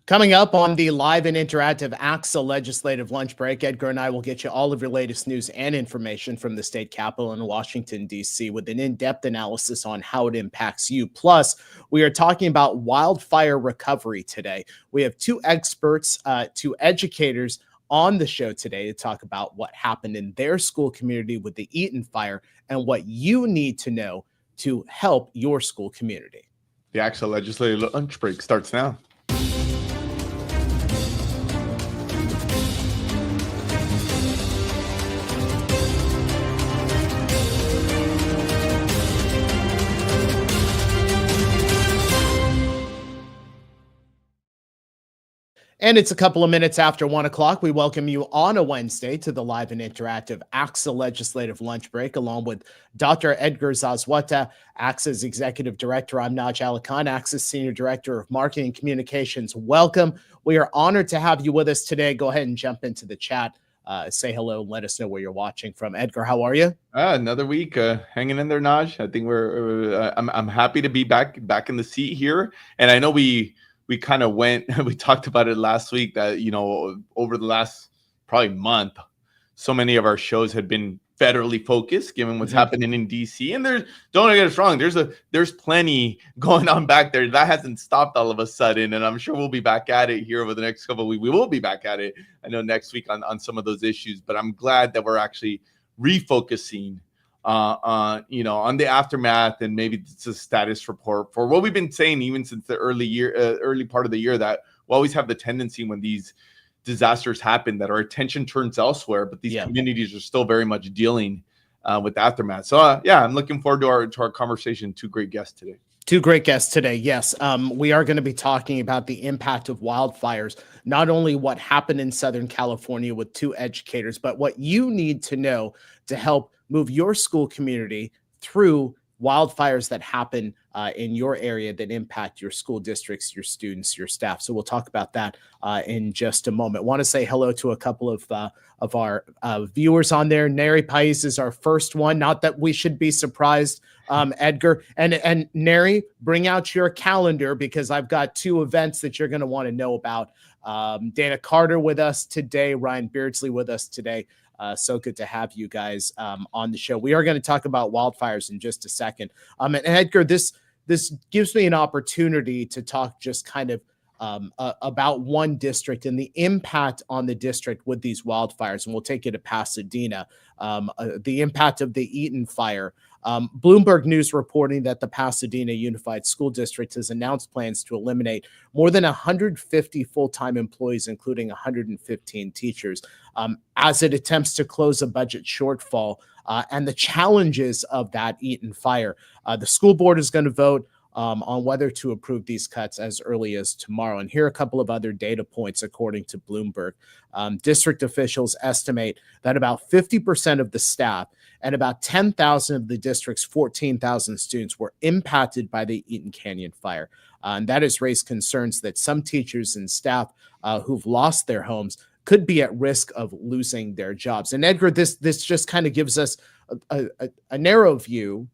Coming up on the live and interactive ACSA Legislative Lunch Break, Edgar and I will get you all of your latest news and information from the state capitol in Washington, D.C., with an in-depth analysis on how it impacts you. Plus, we are talking about wildfire recovery today. We have two experts, two educators on the show today to talk about what happened in their school community with the Eaton fire and what you need to know to help your school community. The ACSA Legislative Lunch Break starts now. And it's a couple of minutes after 1 o'clock. We welcome you on a Wednesday to the live and interactive ACSA Legislative Lunch Break, along with Dr. Edgar Zazwata, ACSA's Executive Director. I'm Naj Alikan, ACSA's Senior Director of Marketing and Communications. Welcome. We are honored to have you with us today. Go ahead and jump into the chat. Say hello and let us know where you're watching from. Edgar, how are you? Another week hanging in there, Naj. I think I'm happy to be back in the seat here. And I know we kind of we talked about it last week that, over the last probably month, so many of our shows had been federally focused, given what's happening in DC. And don't get us wrong, there's plenty going on back there. That hasn't stopped all of a sudden. And I'm sure we'll be back at it here over the next couple of weeks. We will be back at it, I know, next week on some of those issues. But I'm glad that we're actually refocusing on the aftermath, and maybe it's a status report for what we've been saying even since the early part of the year, that we always have the tendency when these disasters happen that our attention turns elsewhere, but these communities are still very much dealing with the aftermath. So I'm looking forward to our conversation. Two great guests today. Yes. We are going to be talking about the impact of wildfires, not only what happened in Southern California with two educators, but what you need to know to help move your school community through wildfires that happen in your area that impact your school districts, your students, your staff. So we'll talk about that in just a moment. Want to say hello to a couple of our viewers on there. Neri Pais is our first one. Not that we should be surprised, Edgar. And Neri, bring out your calendar, because I've got two events that you're going to want to know about. Dana Carter with us today, Ryan Beardsley with us today. So good to have you guys on the show. We are going to talk about wildfires in just a second. And Edgar, this gives me an opportunity to talk just kind of about one district and the impact on the district with these wildfires. And we'll take you to Pasadena, the impact of the Eaton fire. Bloomberg News reporting that the Pasadena Unified School District has announced plans to eliminate more than 150 full-time employees, including 115 teachers, as it attempts to close a budget shortfall and the challenges of that Eaton fire. The school board is going to vote on whether to approve these cuts as early as tomorrow. And here are a couple of other data points, according to Bloomberg. District officials estimate that about 50% of the staff and about 10,000 of the district's 14,000 students were impacted by the Eaton Canyon fire. And that has raised concerns that some teachers and staff who've lost their homes could be at risk of losing their jobs. And Edgar, this just kind of gives us a narrow view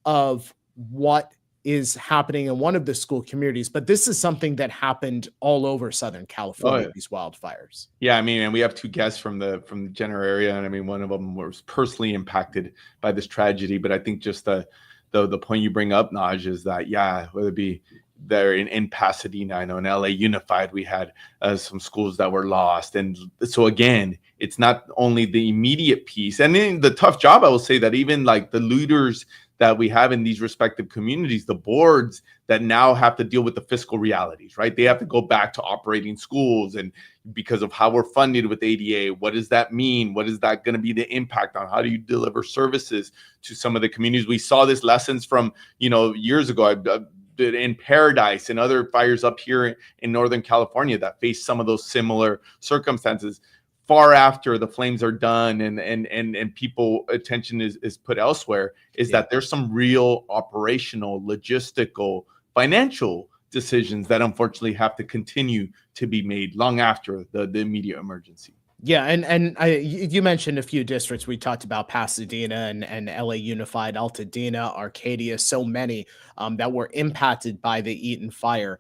of what is happening in one of the school communities, but this is something that happened all over Southern California, these wildfires. Yeah, I mean, and we have two guests from the general area, and I mean, one of them was personally impacted by this tragedy. But I think just the point you bring up, Naj, is that whether it be there in Pasadena, I know in LA Unified, we had some schools that were lost, and so again, it's not only the immediate piece, and in the tough job, I will say that even like the leaders that we have in these respective communities, the boards that now have to deal with the fiscal realities, right? They have to go back to operating schools, and because of how we're funded with ADA, what does that mean? What is that going to be the impact on? How do you deliver services to some of the communities? We saw this lessons from, years ago, in Paradise and other fires up here in Northern California that faced some of those similar circumstances. Far after the flames are done and people attention is put elsewhere, that there's some real operational, logistical, financial decisions that unfortunately have to continue to be made long after the immediate emergency. Yeah, and you mentioned a few districts. We talked about Pasadena and LA Unified, Altadena, Arcadia, so many that were impacted by the Eaton fire.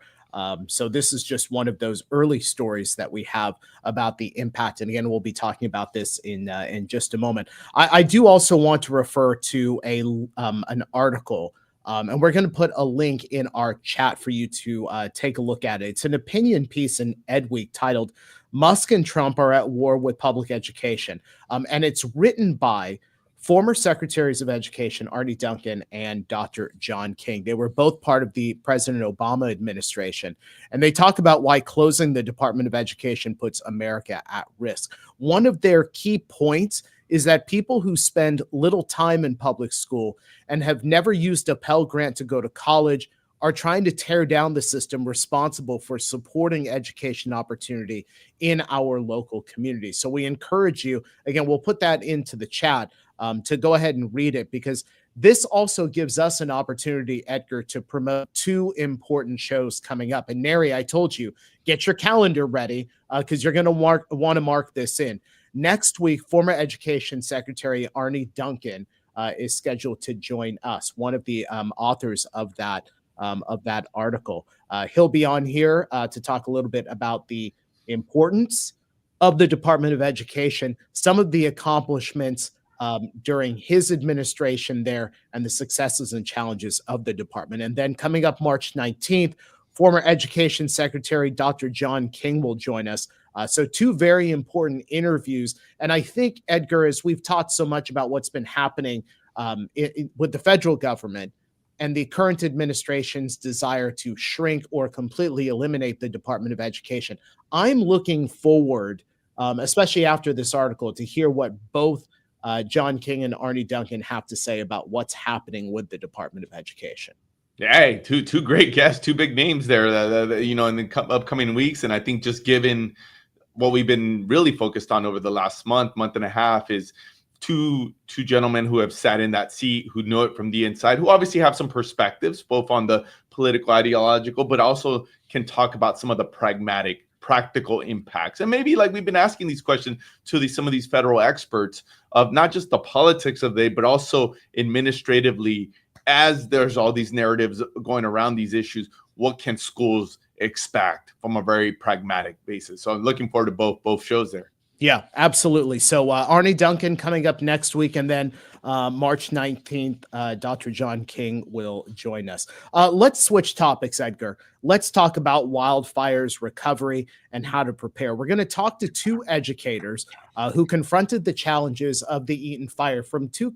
So this is just one of those early stories that we have about the impact. And again, we'll be talking about this in just a moment. I do also want to refer to an article, and we're going to put a link in our chat for you to take a look at it. It's an opinion piece in Ed Week titled "Musk and Trump Are at War with Public Education," and it's written by former Secretaries of Education Arne Duncan and Dr. John King. They were both part of the President Obama administration, and they talk about why closing the Department of Education puts America at risk. One of their key points is that people who spend little time in public school and have never used a Pell Grant to go to college are trying to tear down the system responsible for supporting education opportunity in our local community. So we encourage you, again, we'll put that into the chat, to go ahead and read it, because this also gives us an opportunity, Edgar, to promote two important shows coming up. And Neri, I told you, get your calendar ready, because you're going to want to mark this in. Next week, former Education Secretary Arne Duncan is scheduled to join us, one of the authors of that article. He'll be on here to talk a little bit about the importance of the Department of Education, some of the accomplishments during his administration there, and the successes and challenges of the department. And then coming up March 19th, former Education Secretary Dr. John King will join us. So two very important interviews. And I think, Edgar, as we've talked so much about what's been happening with the federal government and the current administration's desire to shrink or completely eliminate the Department of Education, I'm looking forward, especially after this article, to hear what both John King and Arne Duncan have to say about what's happening with the Department of Education. Hey, two great guests, two big names there, in the upcoming weeks. And I think just given what we've been really focused on over the last month and a half is two gentlemen who have sat in that seat, who know it from the inside, who obviously have some perspectives, both on the political, ideological, but also can talk about some of the practical impacts. And maybe, like, we've been asking these questions to some of these federal experts of not just the politics of it, but also administratively, as there's all these narratives going around these issues, what can schools expect from a very pragmatic basis? So I'm looking forward to both shows there. Yeah, absolutely. So Arne Duncan coming up next week, and then March 19th, Dr. John King will join us. Let's switch topics, Edgar. Let's talk about wildfires, recovery, and how to prepare. We're going to talk to two educators who confronted the challenges of the Eaton fire from two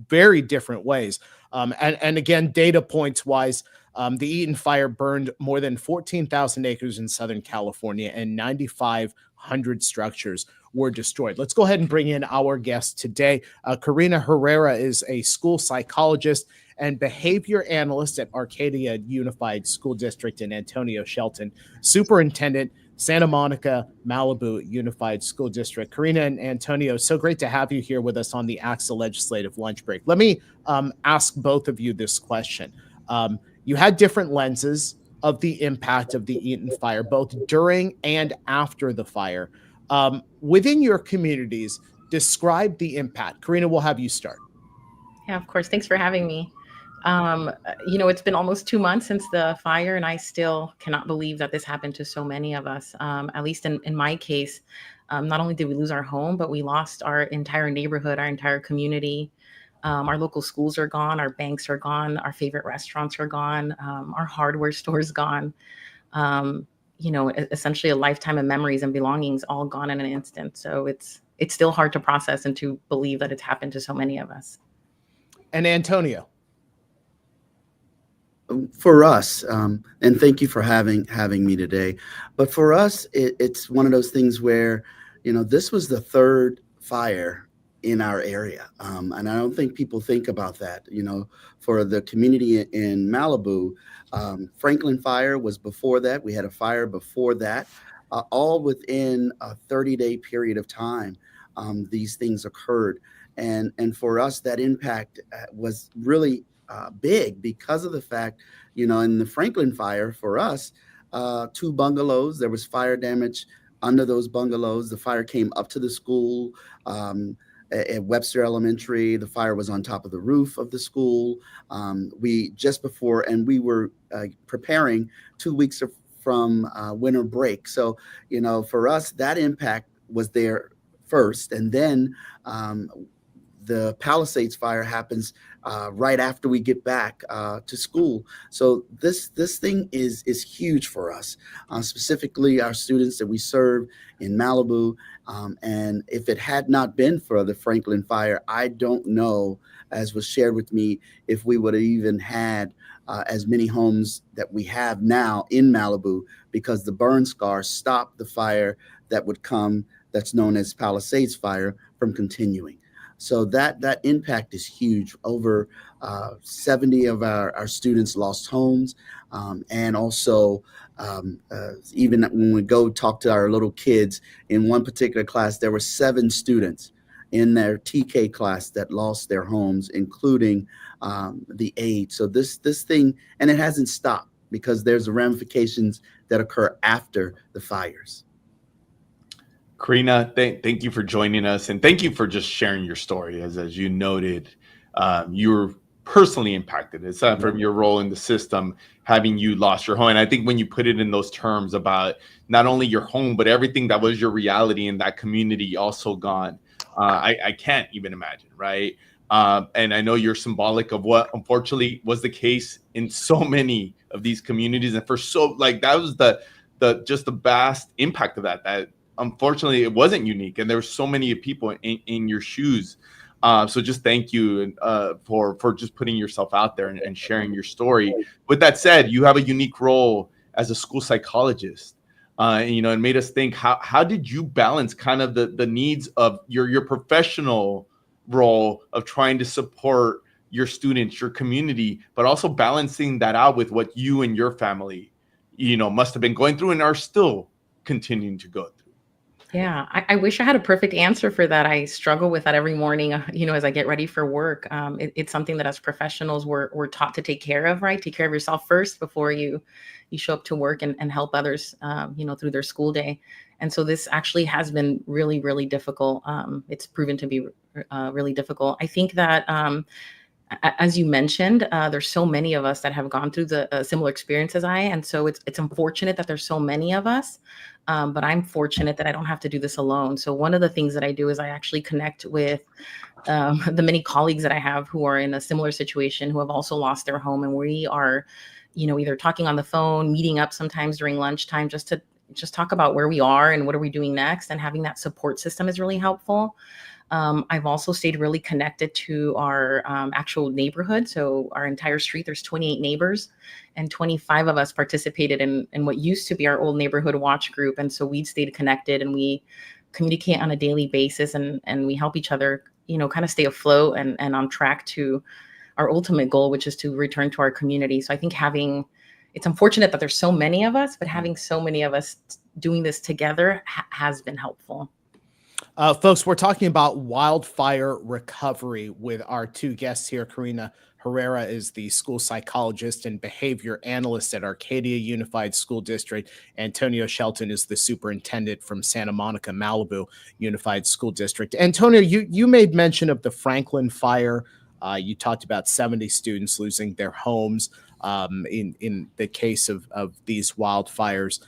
very different ways. And again, data points wise, the Eaton fire burned more than 14,000 acres in Southern California, and 9,500 structures were destroyed. Let's go ahead and bring in our guest today. Karina Herrera is a school psychologist and behavior analyst at Arcadia Unified School District in Antonio, Shelton, superintendent, Santa Monica-Malibu Unified School District. Karina and Antonio, so great to have you here with us on the ACSA Legislative Lunch Break. Let me ask both of you this question. You had different lenses of the impact of the Eaton fire, both during and after the fire. Within your communities, describe the impact. Karina, we'll have you start. Yeah, of course. Thanks for having me. It's been almost 2 months since the fire, and I still cannot believe that this happened to so many of us. At least in my case, not only did we lose our home, but we lost our entire neighborhood, our entire community. Our local schools are gone, our banks are gone, our favorite restaurants are gone, our hardware store's gone. Essentially a lifetime of memories and belongings all gone in an instant. So it's still hard to process and to believe that it's happened to so many of us. And Antonio. For us, and thank you for having me today. But for us, it's one of those things where, this was the third fire in our area. And I don't think people think about that. For the community in Malibu, Franklin Fire was before that. We had a fire before that, all within a 30-day period of time. These things occurred. And for us, that impact was really big because of the fact, in the Franklin fire for us, 2 bungalows, there was fire damage under those bungalows. The fire came up to the school. at Webster Elementary, the fire was on top of the roof of the school. We were preparing 2 weeks from winter break. So, for us, that impact was there first. And then the Palisades fire happens right after we get back to school. So this thing is huge for us, specifically our students that we serve in Malibu. And if it had not been for the Franklin fire, I don't know, as was shared with me, if we would have even had as many homes that we have now in Malibu, because the burn scars stopped the fire that would come, that's known as Palisades fire, from continuing. So that impact is huge. Over 70 of our students lost homes. And also, even when we go talk to our little kids, in one particular class, there were 7 students in their TK class that lost their homes, including the aide. So this thing, and it hasn't stopped, because there's ramifications that occur after the fires. Karina, thank you for joining us, and thank you for just sharing your story. As you noted, you were personally impacted. It's from your role in the system, having you lost your home. And I think when you put it in those terms about not only your home, but everything that was your reality in that community also gone, I can't even imagine, right? And I know you're symbolic of what unfortunately was the case in so many of these communities, and for that was the vast impact of that unfortunately it wasn't unique, and there were so many people in your shoes. So just thank you for just putting yourself out there and sharing your story. With that said, you have a unique role as a school psychologist, and it made us think, how did you balance kind of the needs of your professional role of trying to support your students, your community, but also balancing that out with what you and your family, must have been going through and are still continuing to go through? Yeah, I wish I had a perfect answer for that. I struggle with that every morning, as I get ready for work. It's something that as professionals we're taught to take care of, right? Take care of yourself first before you show up to work and help others, through their school day. And so this actually has been really, really difficult. It's proven to be really difficult. I think that, as you mentioned, there's so many of us that have gone through the similar experience as I, and so it's unfortunate that there's so many of us. But I'm fortunate that I don't have to do this alone. So one of the things that I do is I actually connect with the many colleagues that I have who are in a similar situation, who have also lost their home, and we are, either talking on the phone, meeting up sometimes during lunchtime, just to talk about where we are and what are we doing next. And having that support system is really helpful. I've also stayed really connected to our actual neighborhood. So our entire street, there's 28 neighbors, and 25 of us participated in what used to be our old neighborhood watch group. And so we stayed connected, and we communicate on a daily basis, and we help each other, kind of stay afloat and on track to our ultimate goal, which is to return to our community. So I think it's unfortunate that there's so many of us, but having so many of us doing this together has been helpful. Folks, we're talking about wildfire recovery with our 2 guests here. Karina Herrera is the school psychologist and behavior analyst at Arcadia Unified School District. Antonio Shelton is the superintendent from Santa Monica-Malibu Unified School District. Antonio, you made mention of the Franklin fire. You talked about 70 students losing their homes in the case of these wildfires.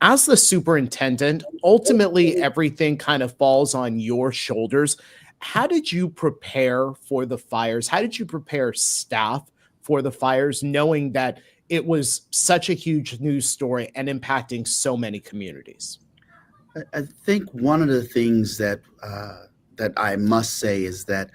As the superintendent, ultimately everything kind of falls on your shoulders. How did you prepare for the fires? How did you prepare staff for the fires, knowing that it was such a huge news story and impacting so many communities? I think one of the things that I must say is that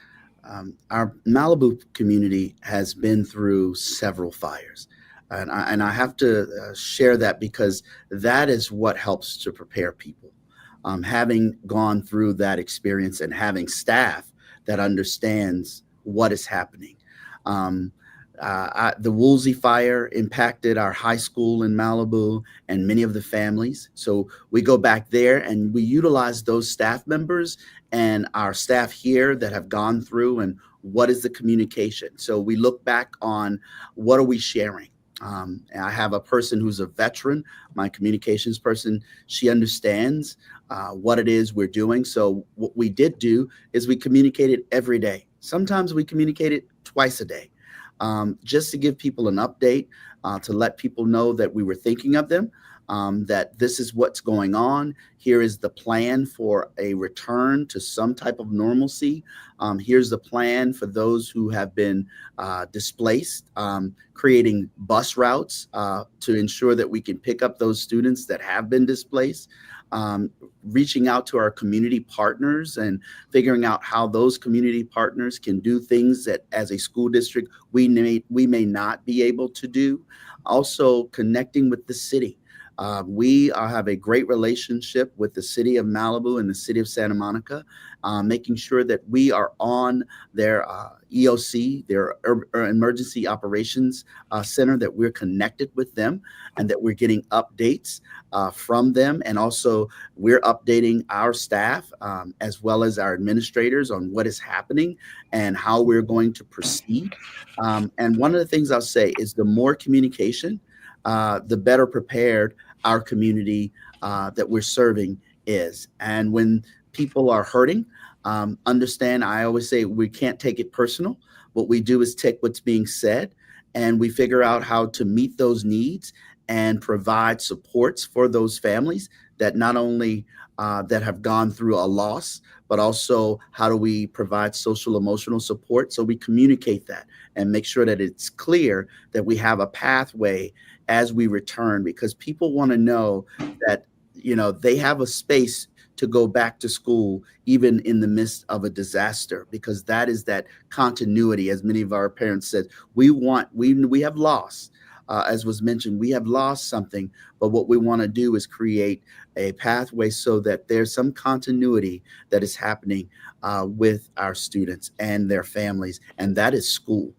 our Malibu community has been through several fires. And I have to share that, because that is what helps to prepare people. Having gone through that experience and having staff that understands what is happening. The Woolsey fire impacted our high school in Malibu and many of the families. So we go back there and we utilize those staff members and our staff here that have gone through, and what is the communication. So we look back on what are we sharing. And I have a person who's a veteran, my communications person. She understands what it is we're doing. So what we did do is we communicated every day. Sometimes we communicated twice a day, just to give people an update, to let people know that we were thinking of them, that this is what's going on. Here is the plan for a return to some type of normalcy. Here's the plan for those who have been displaced, creating bus routes to ensure that we can pick up those students that have been displaced, reaching out to our community partners and figuring out how those community partners can do things that as a school district we may not be able to do. Also connecting with the city. We have a great relationship with the city of Malibu and the city of Santa Monica, making sure that we are on their EOC, their Emergency Operations Center, that we're connected with them and that we're getting updates from them. And also we're updating our staff as well as our administrators on what is happening and how we're going to proceed. And one of the things I'll say is the more communication, the better prepared our community that we're serving is. And when people are hurting, understand, I always say we can't take it personal. What we do is take what's being said and we figure out how to meet those needs and provide supports for those families that not only that have gone through a loss, but also how do we provide social emotional support. So we communicate that and make sure that it's clear that we have a pathway as we return, because people want to know that, you know, they have a space to go back to school, even in the midst of a disaster, because that is that continuity. As many of our parents said, we have lost, as was mentioned, we have lost something, but what we want to do is create a pathway so that there's some continuity that is happening with our students and their families, and that is school.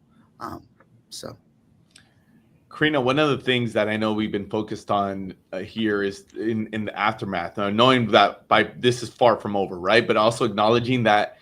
Karina, one of the things that I know we've been focused on here is in the aftermath, knowing that this is far from over, right? But also acknowledging that,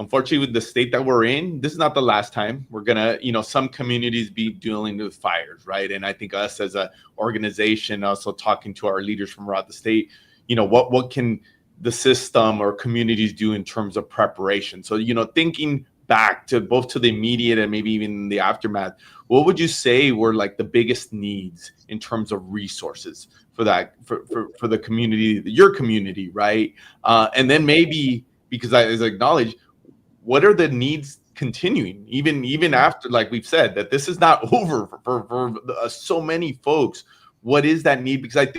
unfortunately, with the state that we're in, this is not the last time we're gonna, some communities be dealing with fires, right? And I think us as an organization, also talking to our leaders from around the state, what can the system or communities do in terms of preparation? So, thinking back to both to the immediate and maybe even the aftermath, what would you say were like the biggest needs in terms of resources for that, for the community, your community, right? And then maybe, because as I acknowledge, what are the needs continuing even after, like we've said, that this is not over for so many folks? What is that need? Because I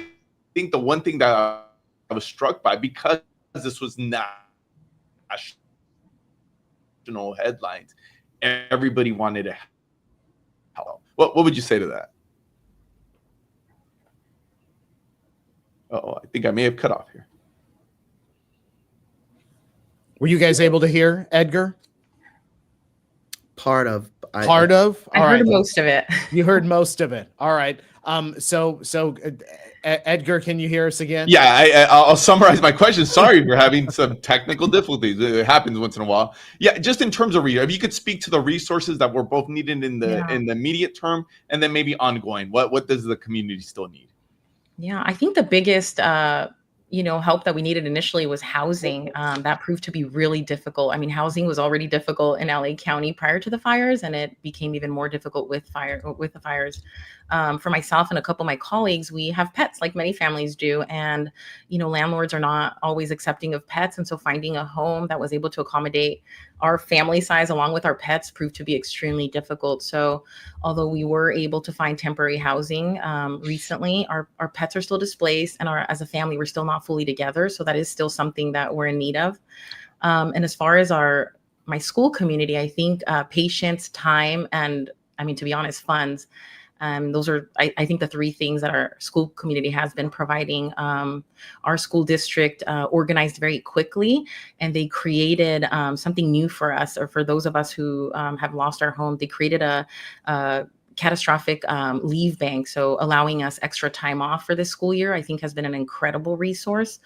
think the one thing that I was struck by, because this was national headlines, everybody wanted to help. What would you say to that? Oh, I think I may have cut off here. Were you guys able to hear Edgar? Part of. I heard most of it. You heard most of it. All right. So Edgar, can you hear us again? Yeah, I'll summarize my question. Sorry for having some technical difficulties. It happens once in a while. Yeah, just in terms of if you could speak to the resources that were both needed in the immediate term, and then maybe ongoing. What does the community still need? Yeah, I think the biggest help that we needed initially was housing. That proved to be really difficult. I mean, housing was already difficult in LA County prior to the fires, and it became even more difficult with the fires. For myself and a couple of my colleagues, we have pets like many families do. And, landlords are not always accepting of pets. And so finding a home that was able to accommodate our family size along with our pets proved to be extremely difficult. So although we were able to find temporary housing recently, our pets are still displaced, and as a family, we're still not fully together. So that is still something that we're in need of. And as far as my school community, I think patience, time, and to be honest, funds. Those are, I think, the three things that our school community has been providing. Our school district organized very quickly, and they created something new for us, or for those of us who have lost our home. They created a catastrophic leave bank. So allowing us extra time off for this school year, I think, has been an incredible resource,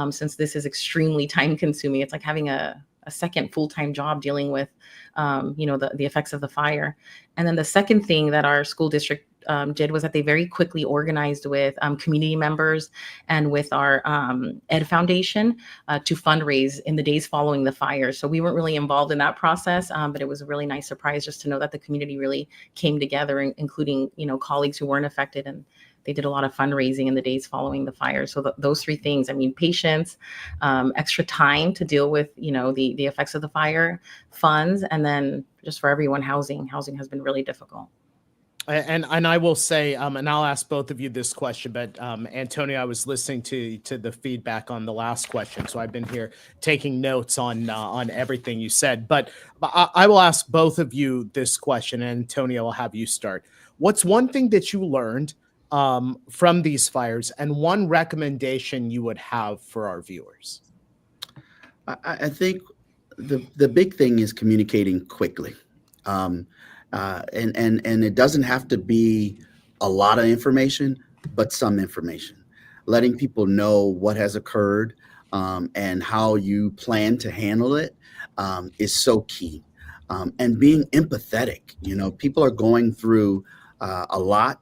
since this is extremely time consuming. It's like having a second full-time job dealing with, the effects of the fire. And then the second thing that our school district did was that they very quickly organized with community members and with our Ed Foundation to fundraise in the days following the fire. So we weren't really involved in that process, but it was a really nice surprise just to know that the community really came together, including, colleagues who weren't affected, and they did a lot of fundraising in the days following the fire. So those three things, patience, extra time to deal with, the effects of the fire, funds, and then just for everyone, housing has been really difficult. And I will say, and I'll ask both of you this question, but Antonio, I was listening to the feedback on the last question, so I've been here taking notes on everything you said. But I will ask both of you this question, and Antonio, I'll have you start. What's one thing that you learned from these fires, and one recommendation you would have for our viewers? I think the big thing is communicating quickly. And it doesn't have to be a lot of information, but some information. Letting people know what has occurred and how you plan to handle it is so key. And being empathetic. People are going through a lot,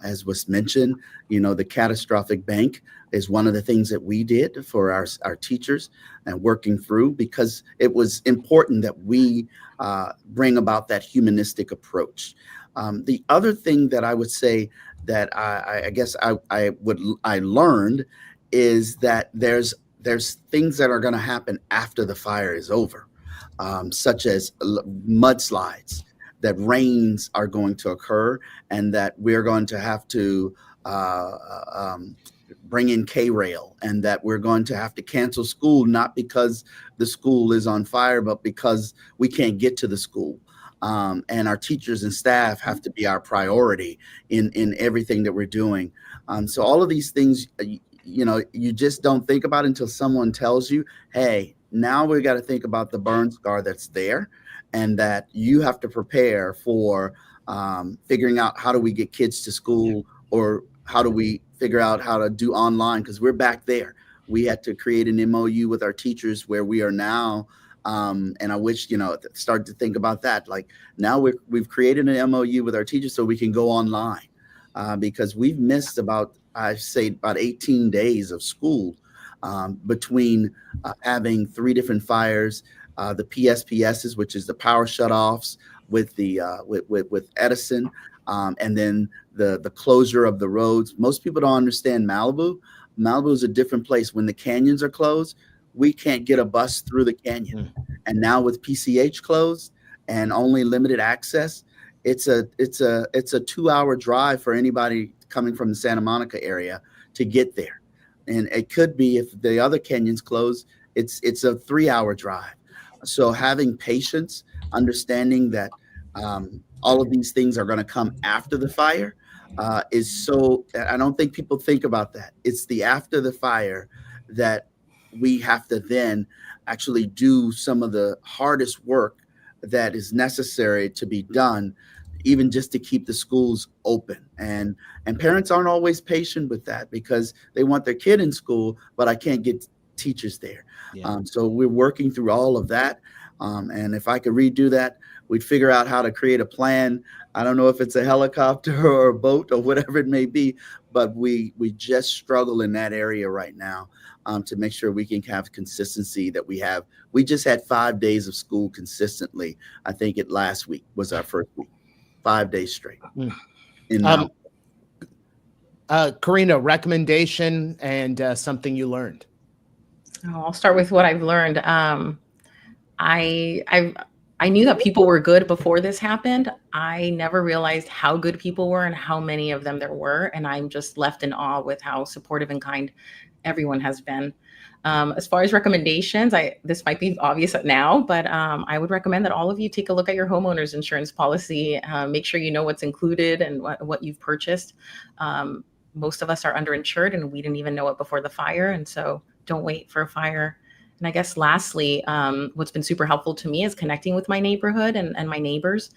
as was mentioned. The catastrophic bank is one of the things that we did for our teachers and working through, because it was important that we bring about that humanistic approach. The other thing that I would say that I guess I learned is that there's things that are going to happen after the fire is over, such as mudslides, that rains are going to occur, and that we're going to have to bring in K-rail, and that we're going to have to cancel school, not because the school is on fire, but because we can't get to the school. And our teachers and staff have to be our priority in everything that we're doing. So all of these things, you just don't think about until someone tells you, hey, now we got to think about the burn scar that's there, and that you have to prepare for figuring out how do we get kids to school, or how do we figure out how to do online, because we're back there. We had to create an MOU with our teachers where we are now, and I wish, start to think about that. Like now we've created an MOU with our teachers so we can go online, because we've missed about 18 days of school between having 3 different fires, the PSPSs, which is the power shutoffs with the with Edison, and then the closure of the roads. Most people don't understand Malibu. Malibu is a different place. When the canyons are closed, we can't get a bus through the canyon. And now with PCH closed and only limited access, it's a 2-hour drive for anybody coming from the Santa Monica area to get there. And it could be, if the other canyons close, it's a 3-hour drive. So having patience, understanding that all of these things are going to come after the fire is so, I don't think people think about that. It's the after the fire that we have to then actually do some of the hardest work that is necessary to be done, even just to keep the schools open. And parents aren't always patient with that, because they want their kid in school, but I can't get teachers there. Yeah. So we're working through all of that. And if I could redo that, we'd figure out how to create a plan. I don't know if it's a helicopter or a boat or whatever it may be, but we just struggle in that area right now to make sure we can have consistency that we have. We just had 5 days of school consistently. I think last week was our first week, 5 days straight. Karina, recommendation and something you learned. I'll start with what I've learned. I knew that people were good before this happened. I never realized how good people were and how many of them there were. And I'm just left in awe with how supportive and kind everyone has been. As far as recommendations, this might be obvious now, but I would recommend that all of you take a look at your homeowner's insurance policy. Make sure you know what's included and what you've purchased. Most of us are underinsured, and we didn't even know it before the fire. And so don't wait for a fire And I guess lastly, what's been super helpful to me is connecting with my neighborhood and my neighbors.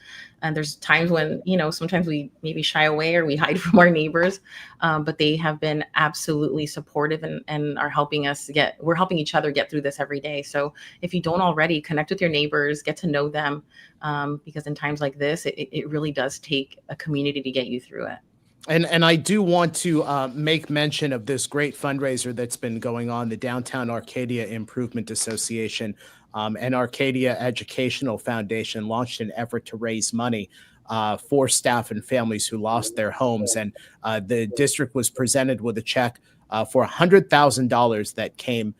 And there's times when, sometimes we maybe shy away or we hide from our neighbors, but they have been absolutely supportive and are helping we're helping each other get through this every day. So if you don't already, connect with your neighbors, get to know them, because in times like this, it really does take a community to get you through it. And I do want to make mention of this great fundraiser that's been going on. The Downtown Arcadia Improvement Association and Arcadia Educational Foundation launched an effort to raise money for staff and families who lost their homes. And the district was presented with a check for $100,000 that came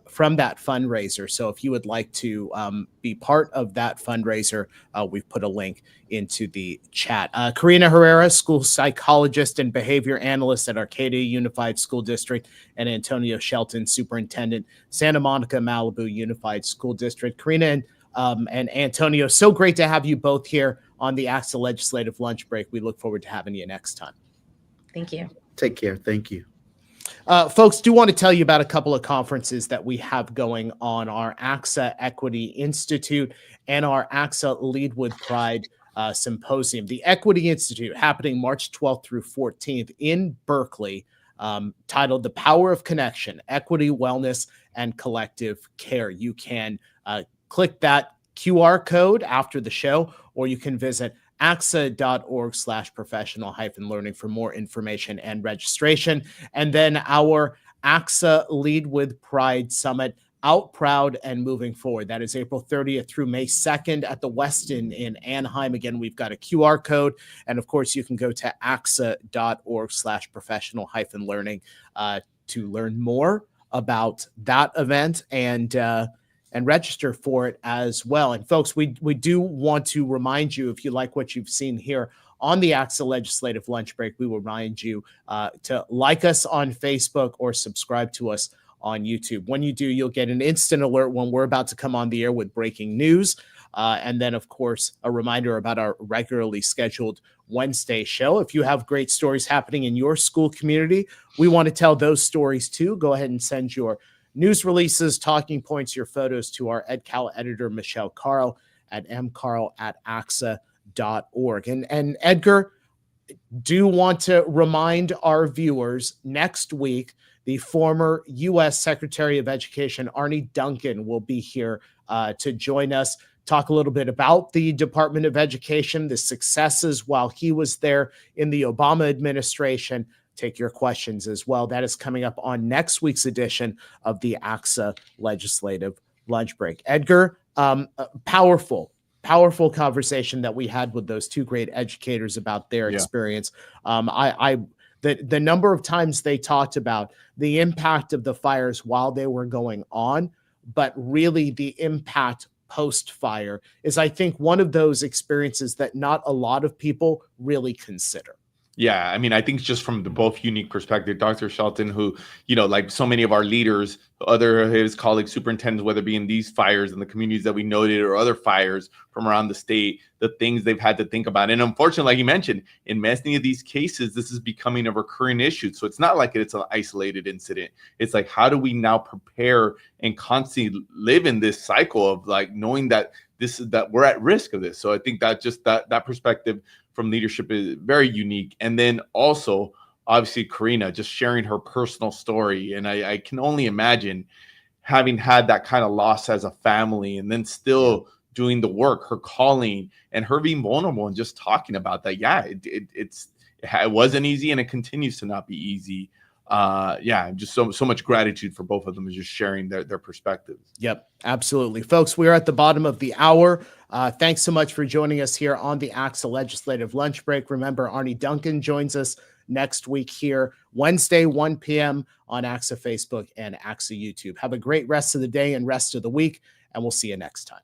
from that fundraiser. So if you would like to be part of that fundraiser, we've put a link into the chat. Karina Herrera, school psychologist and behavior analyst at Arcadia Unified School District, and Antonio Shelton, superintendent, Santa Monica-Malibu Unified School District. Karina and Antonio, so great to have you both here on the ACSA Legislative Lunch Break. We look forward to having you next time. Thank you. Take care. Thank you. Folks, do want to tell you about a couple of conferences that we have going on: our ACSA Equity Institute and our ACSA Lead with Pride Symposium. The Equity Institute happening March 12th through 14th in Berkeley, titled The Power of Connection, Equity, Wellness, and Collective Care. You can click that QR code after the show, or you can visit ACSA.org/professional-learning for more information and registration. And then our ACSA Lead with Pride Summit, Out Proud and Moving Forward. That is April 30th through May 2nd at the Westin in Anaheim. Again, we've got a QR code. And of course, you can go to ACSA.org/professional-learning to learn more about that event and register for it as well. And folks, we do want to remind you, if you like what you've seen here on the ACSA Legislative Lunch Break, we will remind you to like us on Facebook or subscribe to us on YouTube. When you do, you'll get an instant alert when we're about to come on the air with breaking news. And then, of course, a reminder about our regularly scheduled Wednesday show. If you have great stories happening in your school community, we want to tell those stories too. Go ahead and send your news releases, talking points, your photos to our EdCal editor, Michelle Carl, at mcarl@axa.org. And Edgar, do want to remind our viewers, next week, the former U.S. Secretary of Education, Arne Duncan, will be here to join us, talk a little bit about the Department of Education, the successes while he was there in the Obama administration. Take your questions as well. That is coming up on next week's edition of the ACSA Legislative Lunch Break. Edgar, powerful conversation that we had with those two great educators about their experience. The number of times they talked about the impact of the fires while they were going on, but really the impact post-fire is, I think, one of those experiences that not a lot of people really consider. Yeah, I mean, I think just from the both unique perspective, Dr. Shelton, who, like so many of our leaders, other of his colleagues, superintendents, whether it be in these fires in the communities that we noted or other fires from around the state, the things they've had to think about. And unfortunately, like you mentioned, in many of these cases, this is becoming a recurring issue. So it's not like it's an isolated incident. It's like, how do we now prepare and constantly live in this cycle of like knowing that that we're at risk of this? So I think that just that perspective from leadership is very unique. And then also, obviously, Karina just sharing her personal story. And I can only imagine having had that kind of loss as a family and then still doing the work, her calling, and her being vulnerable and just talking about that. Yeah, it wasn't easy, and it continues to not be easy. Just so much gratitude for both of them, is just sharing their perspectives. Yep, absolutely. Folks, we're at the bottom of the hour. Thanks so much for joining us here on the ACSA Legislative Lunch Break. Remember, Arne Duncan joins us next week here, Wednesday, 1 p.m. on ACSA Facebook and ACSA YouTube. Have a great rest of the day and rest of the week, and we'll see you next time.